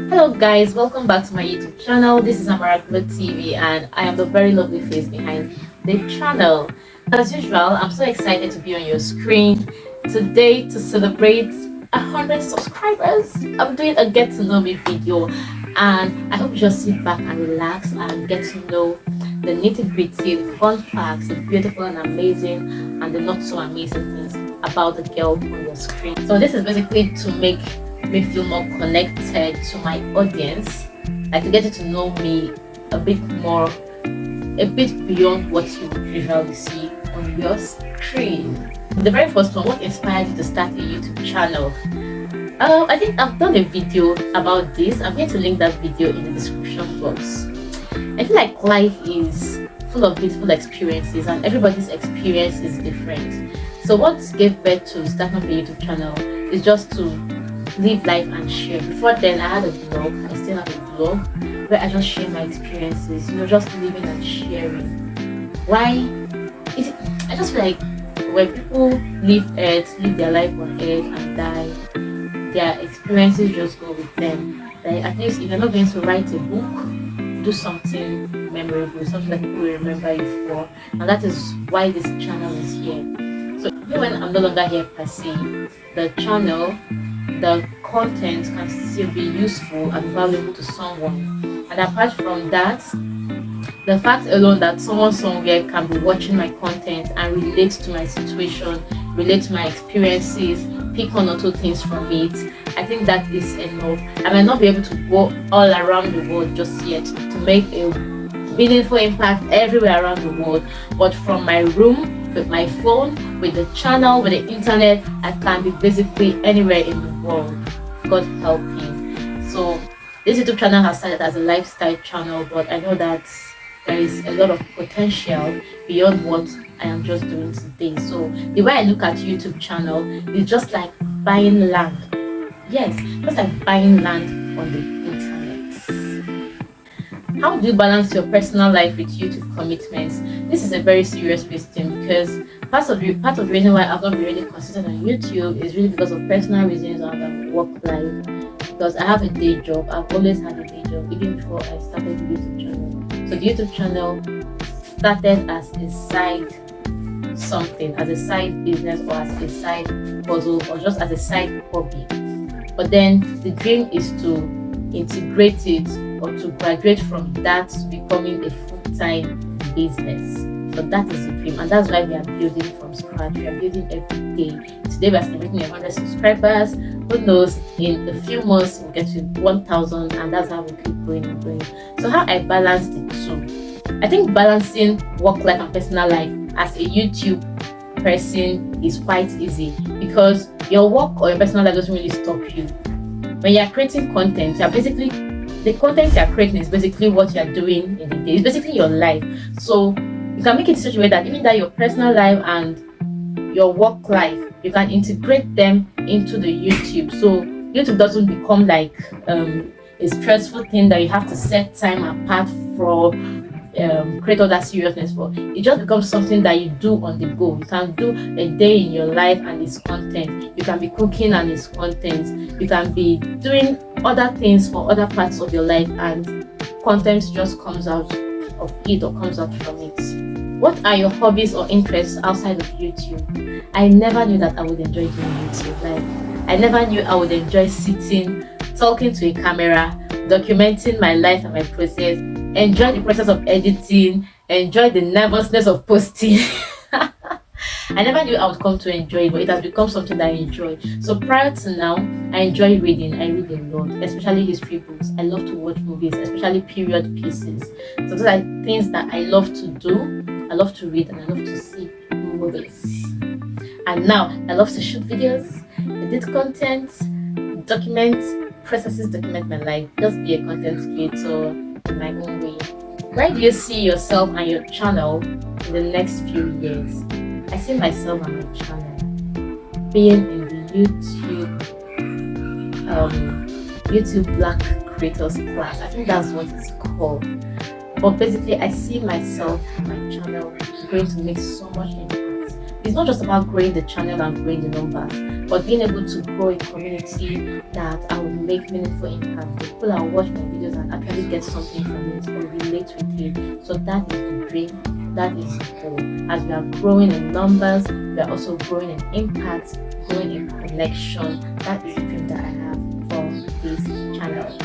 Hello guys, welcome back to my YouTube channel. This is Amaraklo TV and I am the very lovely face behind the channel. As usual, I'm so excited to be on your screen today to celebrate 100 subscribers. I'm doing a get to know me video and I hope you just sit back and relax and get to know the nitty-gritty, the fun facts, the beautiful and amazing and the not so amazing things about the girl on your screen. So this is basically to make me feel more connected to my audience, like to get you to know me a bit more, a bit beyond what you would usually see on your screen. The very first one, what inspired you to start a YouTube channel? I think I've done a video about this. I'm going to link that video in the description box. I feel like life is full of beautiful experiences and everybody's experience is different. So what gave birth to starting up a YouTube channel is just to live life and share. Before then I had a blog, I still have a blog where I just share my experiences, just living and sharing. Why is it, I just feel like when people live their life on earth and die, their experiences just go with them. Like at least if you're not going to write a book, do something memorable, something that people will remember you for, and that is why this channel is here. So even when I'm no longer here per se, the channel, the content can still be useful and valuable to someone. And apart from that, the fact alone that someone somewhere can be watching my content and relate to my situation, relate to my experiences, pick one or two things from it, I think that is enough. I might not be able to go all around the world just yet to make a meaningful impact everywhere around the world, but from my room, with my phone, with the channel, with the internet, I can be basically anywhere in the world, God helping. So this YouTube channel has started as a lifestyle channel, but I know that there is a lot of potential beyond what I am just doing today. So the way I look at YouTube channel is just like buying land. Yes, just like buying land on the internet. How do you balance your personal life with YouTube commitments? This is a very serious question because part of the reason why I've not been really consistent on YouTube is really because of personal reasons and work life. Because I have a day job, I've always had a day job even before I started the YouTube channel. So the YouTube channel started as a side something, as a side business or as a side puzzle or just as a side hobby. But then the dream is to integrate it or to graduate from that to becoming a full-time business. So that is the dream, and that's why we are building from scratch. We are building every day. Today we are celebrating 100 subscribers. Who knows, in a few months we'll get to 1,000, and that's how we keep going and going. So how I balance the two? I think balancing work life and personal life as a YouTube person is quite easy because your work or your personal life doesn't really stop you. When you are creating content, you're basically, the content you are creating is basically what you are doing in the day. It's basically your life. So you can make it in such a way that even that your personal life and your work life, you can integrate them into the YouTube. So YouTube doesn't become like a stressful thing that you have to set time apart for, create all that seriousness for. It just becomes something that you do on the go. You can do a day in your life and it's content. You can be cooking and it's content. You can be doing other things for other parts of your life and content just comes out of it or comes out from it. What are your hobbies or interests outside of YouTube? I never knew that I would enjoy doing YouTube. Like I never knew I would enjoy sitting, talking to a camera, documenting my life and my process, enjoy the process of editing, enjoy the nervousness of posting. I never knew I would come to enjoy it, but it has become something that I enjoy. So prior to now, I enjoy reading. I read a lot, especially history books. I love to watch movies, especially period pieces. So those are things that I love to do. I love to read and I love to see movies. And now I love to shoot videos, edit content, document processes, document my life, just be a content creator in my own way. Where do you see yourself and your channel in the next few years? I see myself and my channel being in the YouTube Black Creators class. I think that's what it's called. But basically, I see myself and my channel going to make so much impact. It's not just about growing the channel and growing the numbers, but being able to grow a community that I will make meaningful impact. The people that will watch my videos and actually get something from it or relate with it. So that is the dream, that is the goal. As we are growing in numbers, we are also growing in impact, growing in connection. That is the dream that I have for this channel.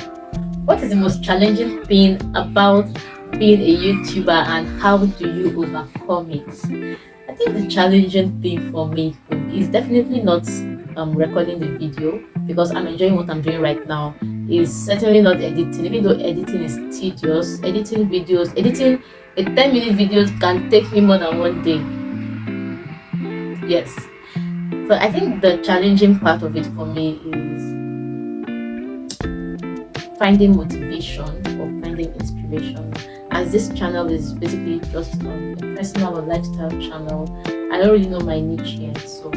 What is the most challenging thing about being a YouTuber and how do you overcome it? I think the challenging thing for me is definitely not recording the video, because I'm enjoying what I'm doing right now. Is certainly not editing, even though editing is tedious. Editing videos, editing a 10-minute video can take me more than one day. Yes. So I think the challenging part of it for me is finding motivation or finding inspiration. As this channel is basically just a personal or lifestyle channel, I don't really know my niche yet, so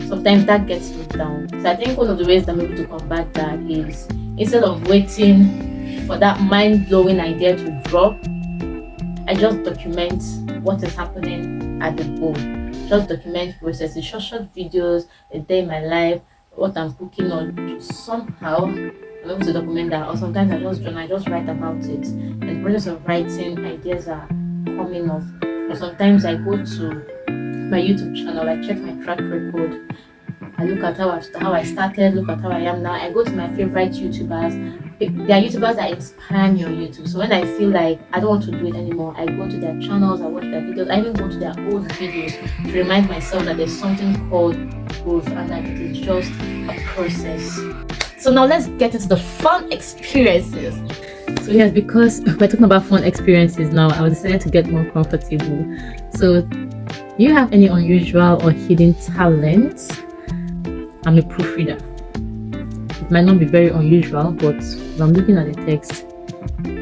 sometimes that gets me down. So I think one of the ways that I'm able to combat that is, instead of waiting for that mind-blowing idea to drop, I just document what is happening at the goal. Just document processes, short videos, a day in my life, what I'm cooking on, to somehow I'm able to document that. Or sometimes I just write about it. In the process of writing, ideas are coming up. Or sometimes I go to my YouTube channel, I check my track record, I look at how I started, look at how I am now. I go to my favorite YouTubers. There are YouTubers that inspire me on YouTube. So when I feel like I don't want to do it anymore, I go to their channels, I watch their videos, I even go to their old videos to remind myself that there's something called growth and that it is just a process. So now let's get into the fun experiences. So yes, because we're talking about fun experiences now, I decided to get more comfortable. So do you have any unusual or hidden talents? I'm a proofreader. It might not be very unusual, but if I'm looking at the text,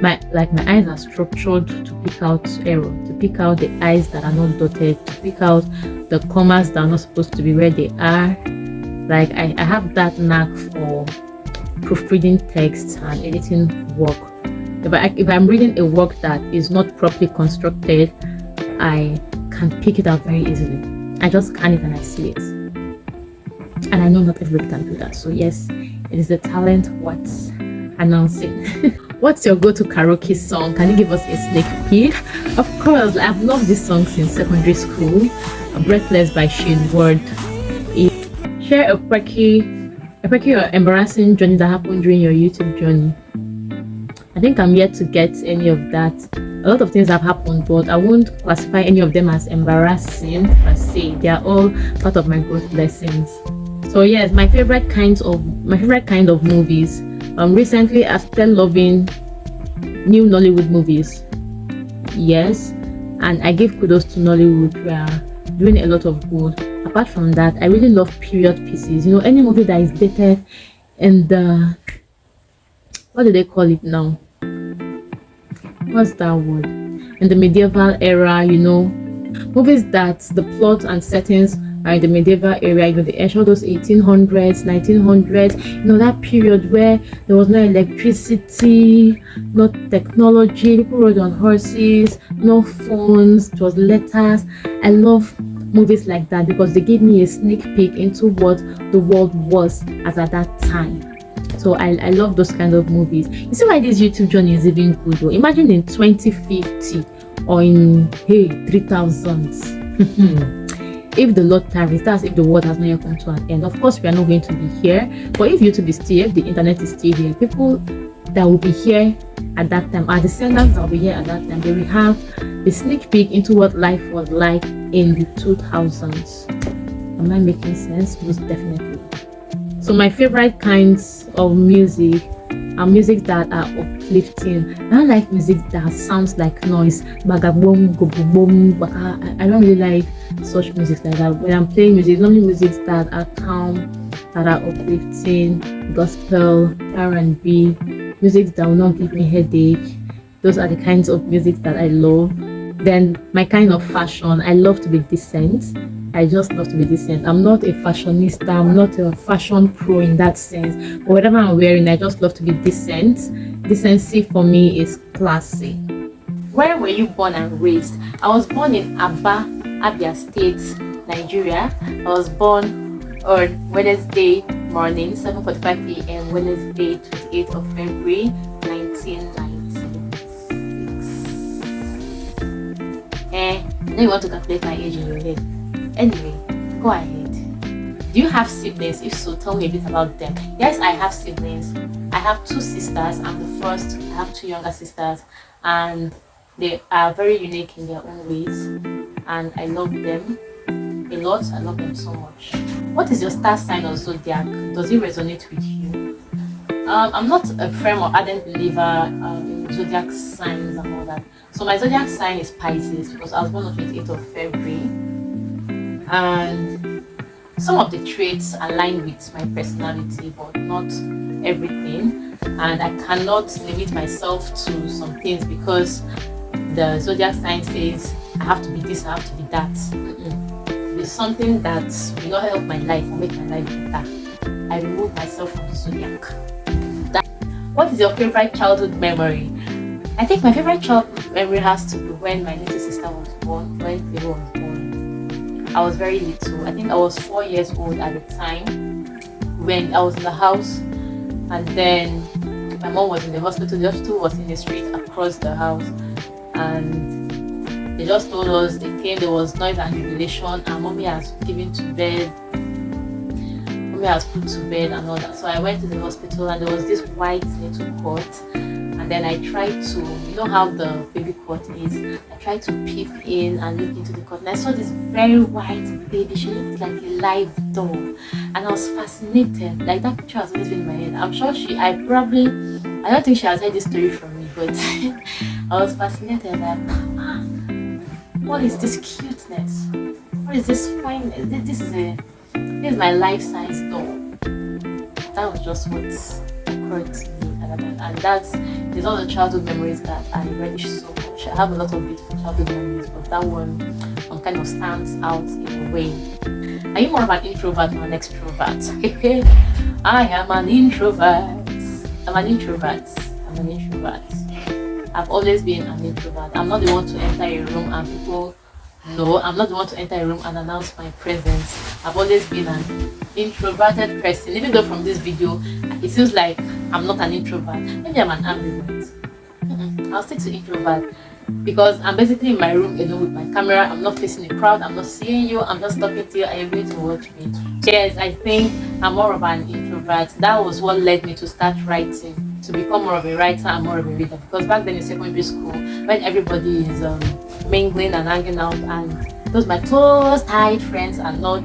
my eyes are structured to pick out error, to pick out the I's that are not dotted, to pick out the commas that are not supposed to be where they are. Like I have that knack for proofreading text and editing work. If I'm reading a work that is not properly constructed, I can pick it out very easily. I just scan it and I see it. And I know not everybody can do that. So yes, it is the talent worth announcing. What's your go-to karaoke song? Can you give us a sneak peek? Of course, I've loved this song since secondary school. Breathless by Shane Ward. Share a quirky or embarrassing journey that happened during your YouTube journey. I think I'm yet to get any of that. A lot of things have happened, but I won't classify any of them as embarrassing per se. They are all part of my growth lessons. So yes, my favorite kind of movies. Recently I started loving new Nollywood movies. Yes, and I give kudos to Nollywood. We are doing a lot of good. Apart from that, I really love period pieces. You know, any movie that is dated in the, what do they call it now? What's that word? In the medieval era, you know, movies that the plot and settings are in the medieval era, you know, the ensure those 1800s, 1900s, you know, that period where there was no electricity, no technology, people rode on horses, no phones, it was letters. I love movies like that because they give me a sneak peek into what the world was as at that time. So I love those kind of movies. You see why this YouTube journey is even good though. Imagine in 2050 or in 3000s. If the Lord tarries, that's if the world has not yet come to an end. Of course, we are not going to be here. But if YouTube is still here, if the internet is still here, people that will be here at that time, our descendants that will be here at that time, they will have a sneak peek into what life was like in the 2000s. Am I making sense? Most definitely. So my favorite kinds of music are music that are uplifting. I don't like music that sounds like noise. Bagabom, go-boom, baka. I don't really like such music like that. When I'm playing music, normally music that are calm, that are uplifting, gospel, R&B, music that will not give me headache. Those are the kinds of music that I love. Then my kind of fashion, I love to be decent. I just love to be decent. I'm not a fashionista. I'm not a fashion pro in that sense. But whatever I'm wearing, I just love to be decent. Decency for me is classy. Where were you born and raised? I was born in Aba, Abia State, Nigeria. I was born on Wednesday morning, 7:45 a.m. Wednesday, 28th of February, 1996. I know you want to calculate my age in your head. Anyway, go ahead. Do you have siblings? If so, tell me a bit about them. Yes, I have siblings. I have two sisters. I'm the first. I have two younger sisters, and they are very unique in their own ways, and I love them a lot. I love them so much. What is your star sign or zodiac? Does it resonate with you? I'm not a firm or ardent believer in zodiac signs and all that. So my zodiac sign is Pisces because I was born on 28th of February, and some of the traits align with my personality, but not everything. And I cannot limit myself to some things because the zodiac sign says I have to be this, I have to be that. It's something that will not help my life or make my life better. I remove myself from the zodiac. What is your favorite childhood memory? I think my favorite childhood memory has to be when my little sister was born, when Theo was born. I was very little. I think I was 4 years old at the time when I was in the house, and then my mom was in the hospital. The hospital was in the street across the house, and they just told us, they came, there was noise and jubilation, and mommy has given to bed. Mommy has put to bed and all that. So I went to the hospital, and there was this white little cot. And then I tried to, you know how the baby cot is, I tried to peep in and look into the cot, and I saw this very white baby. She looked like a live doll, and I was fascinated. Like, that picture has always been in my head. I'm sure I don't think she has heard this story from me, but I was fascinated. Like, what is this cuteness? What is this fineness? This is my life-size doll. That was just what occurred to me at that time, and there's all the childhood memories that I relish so much. I have a lot of beautiful childhood memories, but that one kind of stands out in a way. Are you more of an introvert or an extrovert? I am an introvert. I'm an introvert. I've always been an introvert. I'm not the one to enter a room and people know. I'm not the one to enter a room and announce my presence. I've always been an introverted person. Even though from this video, it seems like I'm not an introvert. Maybe I'm an ambivert. I'll stick to introvert because I'm basically in my room alone with my camera. I'm not facing the crowd. I'm not seeing you. I'm just talking to you and you're going to watch me. Yes, I think I'm more of an introvert. That was what led me to start writing, to become more of a writer and more of a reader. Because back then in secondary school, when everybody is mingling and hanging out, and those my close tight friends are not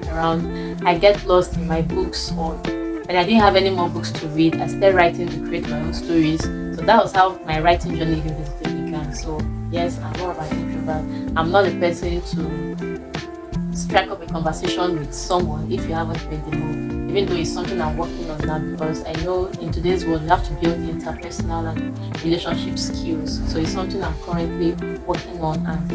around, I get lost in my books, or when I didn't have any more books to read, I started writing to create my own stories. So that was how my writing journey basically began. So yes, I'm more of an introvert. I'm not the person to strike up a conversation with someone if you haven't made the move, even though it's something I'm working on now, because I know in today's world you have to build interpersonal and relationship skills. So it's something I'm currently working on and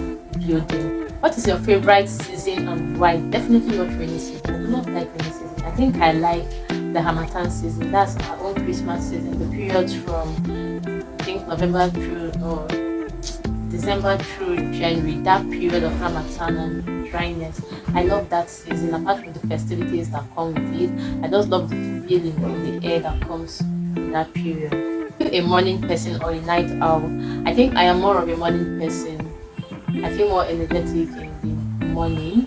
building. What is your favorite season and why? Definitely not rainy season. I do not like rainy season. I think I like the Harmattan season. That's our own Christmas season. The periods from, I think, November through December through January. That period of Harmattan and dryness. I love that season. Apart from the festivities that come with it, I just love the feeling of the air that comes in that period. Are you a morning person or a night owl? I think I am more of a morning person. I feel more energetic in the morning,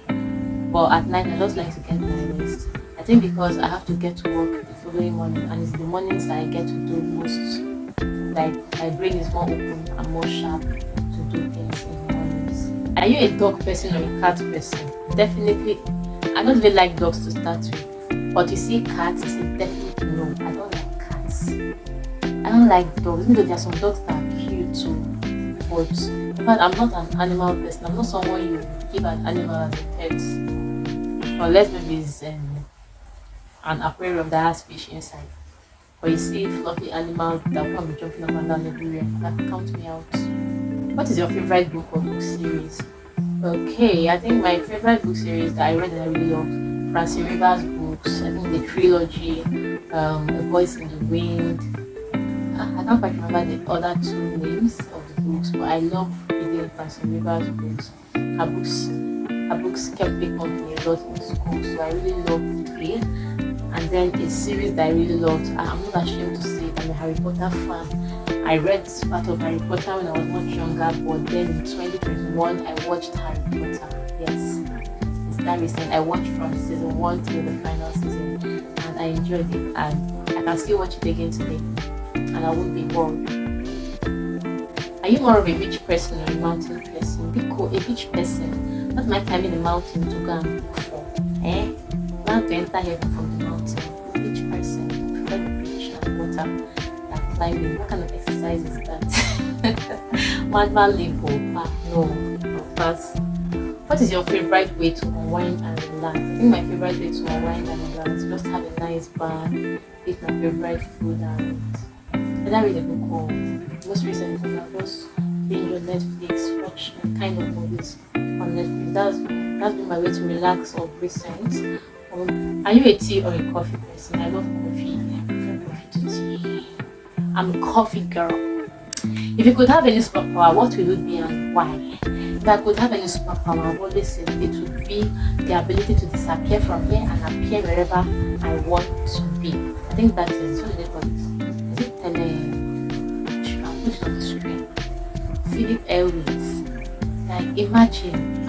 but at night I just like to get my rest. I think because I have to get to work the following morning, and it's the mornings that I get to do most. Like, my brain is more open and more sharp to do things in the mornings. Are you a dog person or a cat person? Definitely, I don't really like dogs to start with, but you see, cats is a definite no. I don't like cats. I don't like dogs, even though there are some dogs that are cute too. But I'm not an animal person. I'm not someone you give an animal as a pet, unless maybe it's an aquarium that has fish inside. Or you see fluffy animals that will be jumping up and down everywhere. That count me out. What is your favorite book or book series? Okay, I think my favorite book series that I read and I really loved, Francie Rivers books. I think the trilogy, A Voice in the Wind. I can't quite remember the other two names of the books, but I love reading Francie Rivers books. Her books kept me company a lot in school, so I really loved 3, and then a series that I really loved. I'm not ashamed to say it, I'm a Harry Potter fan. I read part of Harry Potter when I was much younger, but then in 2021 I watched Harry Potter. Yes, it's that recent. I watched from season 1 to the final season, and I enjoyed it, and I can still watch it again today, and I won't be bored. Are you more of a beach person or a mountain person? A beach person. Not my climbing the mountain to go and look for. Not to enter heaven from the mountain. A beach person. Prefer the beach and water than climbing. What kind of exercise is that? Manual labor. No. Pass. What is your favorite way to unwind and relax? I think my favorite way to unwind and relax is just have a nice bath, eat my favorite food, and I read a book called most recently I just binge on Netflix, watch kind of movies on Netflix. That's been my way to relax or recent. Are you a tea or a coffee person? I love coffee. I prefer coffee to tea. I'm a coffee girl. If you could have any superpower, what would it be and why? If I could have any superpower, I've always said it would be the ability to disappear from here and appear wherever I want to be. I think that is what they call it. Is it push on the screen? Philip Airways. Like imagine,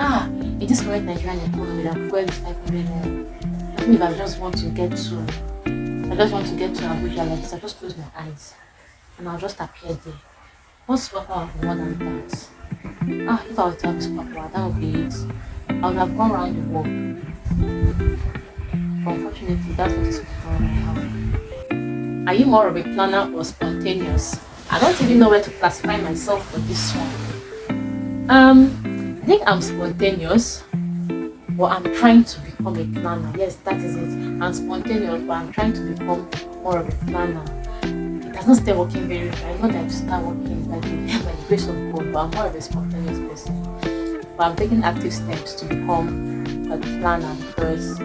in this current Nigerian economy that fuel is 500 naira. Even if I just want to get to Abuja like this, I just close my eyes and I'll just appear there. What superpower would be more than that? If I was to have a superpower, that would be it. I would have gone around the world. But unfortunately, that's not a superpower I have. Are you more of a planner or spontaneous? I don't even know where to classify myself for this one. I think I'm spontaneous, but I'm trying to become a planner. Yes, that is it. I'm spontaneous, but I'm trying to become more of a planner. It has not started working very well. I know that to start working by the grace of God, but I'm more of a spontaneous person. But I'm taking active steps to become a planner because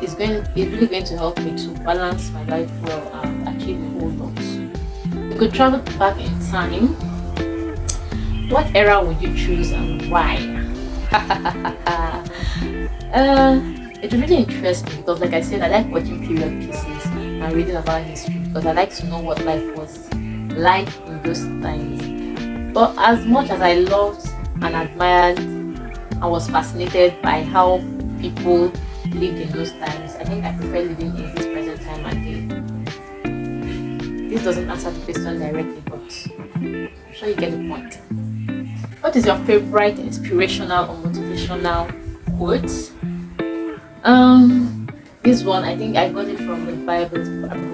it's really going to help me to balance my life well and achieve a whole lot. You could travel back in time. What era would you choose and why? It really interests me because, like I said, I like watching period pieces and reading about history because I like to know what life was like in those times. But as much as I loved and admired and was fascinated by how people lived in those times, I think I prefer living in this present time and day. This doesn't answer the question directly, but I'm sure you get the point. What is your favorite inspirational or motivational quote? This one, I think I got it from the Bible,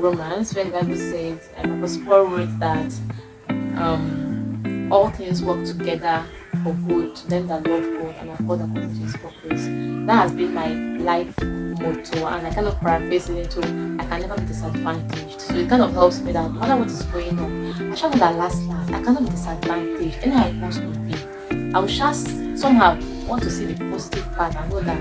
Romans, where the Bible says, Apostle Paul wrote that all things work together for good to them that love God and are called according to His purpose. That has been my life motto, and I kind of paraphrase it into I can never be disadvantaged. So it kind of helps me that no matter what is going on, I shall know that last I cannot be disadvantaged. Anyhow it wants to be, I will just somehow want to see the positive part and know that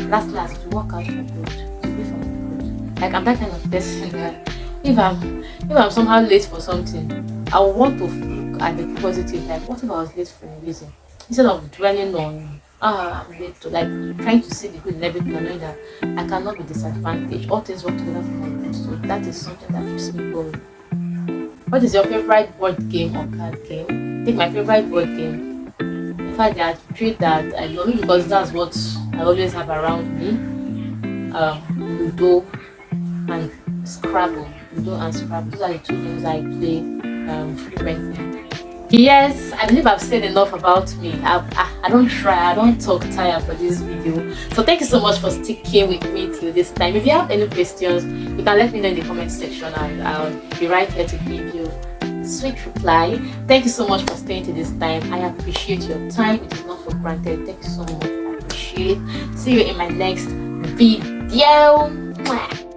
last to work out for good, to be for good. Like I'm that kind of person that if I'm somehow late for something, I will want to look at the positive. Like what if I was late for a reason? Instead of dwelling on I'm late to like trying to see the good in everything and knowing that I cannot be disadvantaged. All things work together for my good. So that is something that keeps me going. What is your favorite board game or card game? I think my favorite board game. In fact, there are three that I love because that's what I always have around me. Ludo and Scrabble. Ludo and Scrabble. Those are the two games I play frequently. Yes, I believe I've said enough about me. I don't talk tired for this video. So thank you so much for sticking with me till this time. If you have any questions, you can let me know in the comment section and I'll be right here to give you a sweet reply. Thank you so much for staying to this time. I appreciate your time. It is not for granted. Thank you so much. I appreciate it. See you in my next video. Mwah.